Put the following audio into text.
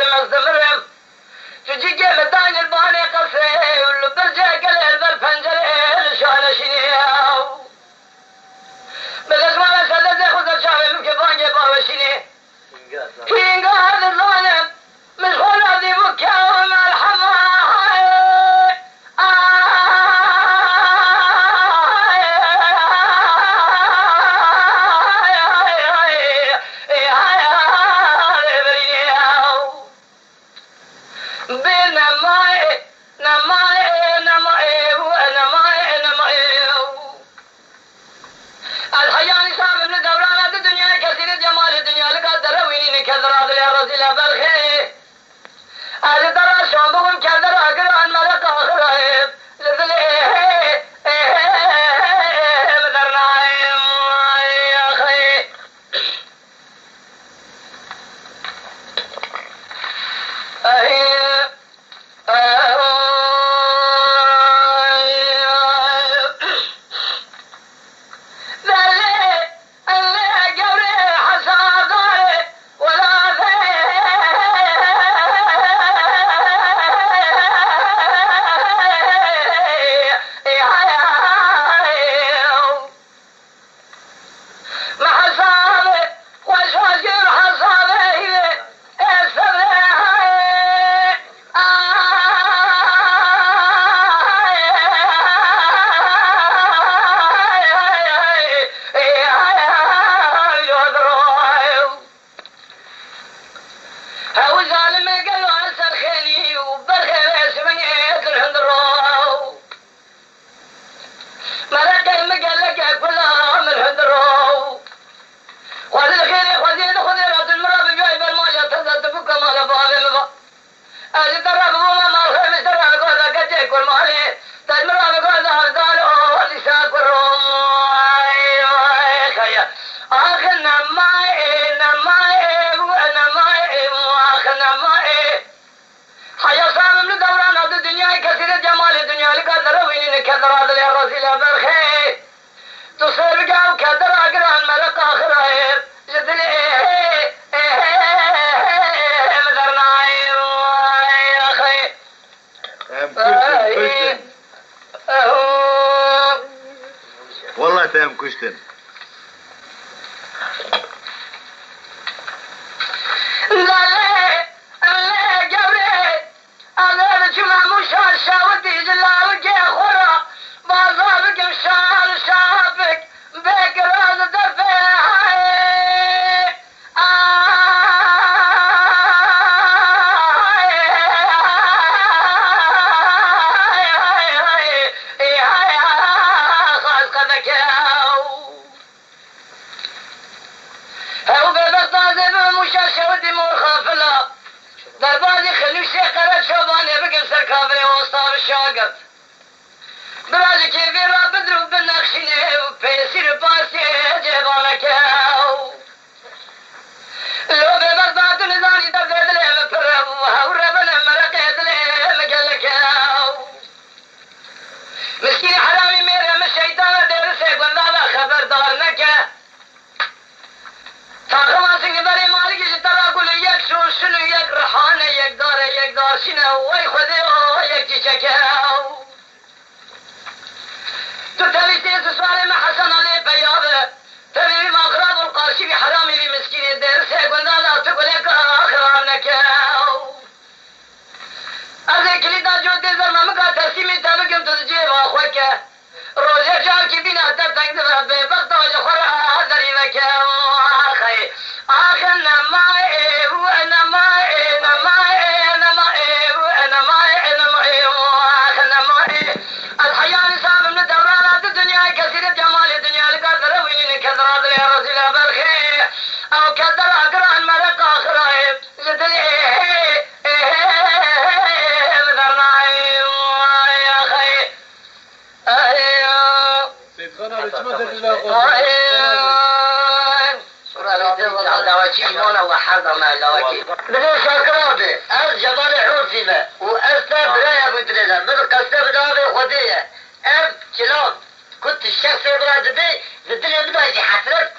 المستمر تجي قلتان الباني قصري والبرجة قلل بالفنجري لشان شنياو بالاسماء سدد خذ الشعب مكبان يبا وشني فين قاعد الظالم مشغول هذي بكا ومع الحماي كذرات يا رجل برخي هذه ترى شامبهم كذر أقرأ الملك آخره لذلك مدرنا يا أخي كذرات يا رجل برخي تصير قاو كذر أقرأ الملك آخره جدلي مدرنا يا أخي والله تام كشتن شاوتي جلاوك يا خورا بازارك مشال شافك بك راز دفاعي خاص قدك هاو ببطازب مشاشوتي مرخافلا دربازي خلو شيخرة شوباني بقم سركابري وصاب الشاقب برازي كيفي رابد رو بالنخشيني وبيسير باسي جيبانك لو ببغداد نزاني دفيد لي مفرم وهوربنا مرقيد لي مقلك مسكين حرامي ميرا من الشيطان ديرسي قلنا خبردار نكا تاخما سنگبری مالکی جترا کل یک شوشن یک رحانه یک دارشنه وی خودی او یک چیچکه تو تلیستی سوال ما حسن علی بیابه تبیبی مغرب القاشی بی حرامی بی مسکینی درسه گندالا تو گلی که آخران نکه از اکلی دا جو دیزر ممکا تسیمی تبکم تو جیب آخوه که روزه جاو کی بینا تب تنگ دبر بے بخت و جخورا دری وکه آخر نمائي ونمائي نمائي نمائي ونمائي نمائي آخر نمائي الحياة نساب من دورانات الدنيا كثير جمال الدنيا لقدر وين كثرات يا رسول برخي أو كدر أقران مرق آخر زدلي مدرنا يا أخي سيدخنا رجمة الله لواكي نونا وحرضا مع لواكي بدون شاكرابي از جبال حوثيمة وأستا برايا مدرسة من قصة بدابي خدية أب كلام كنت الشخص يبرا دبي الدنيا بداية حسرت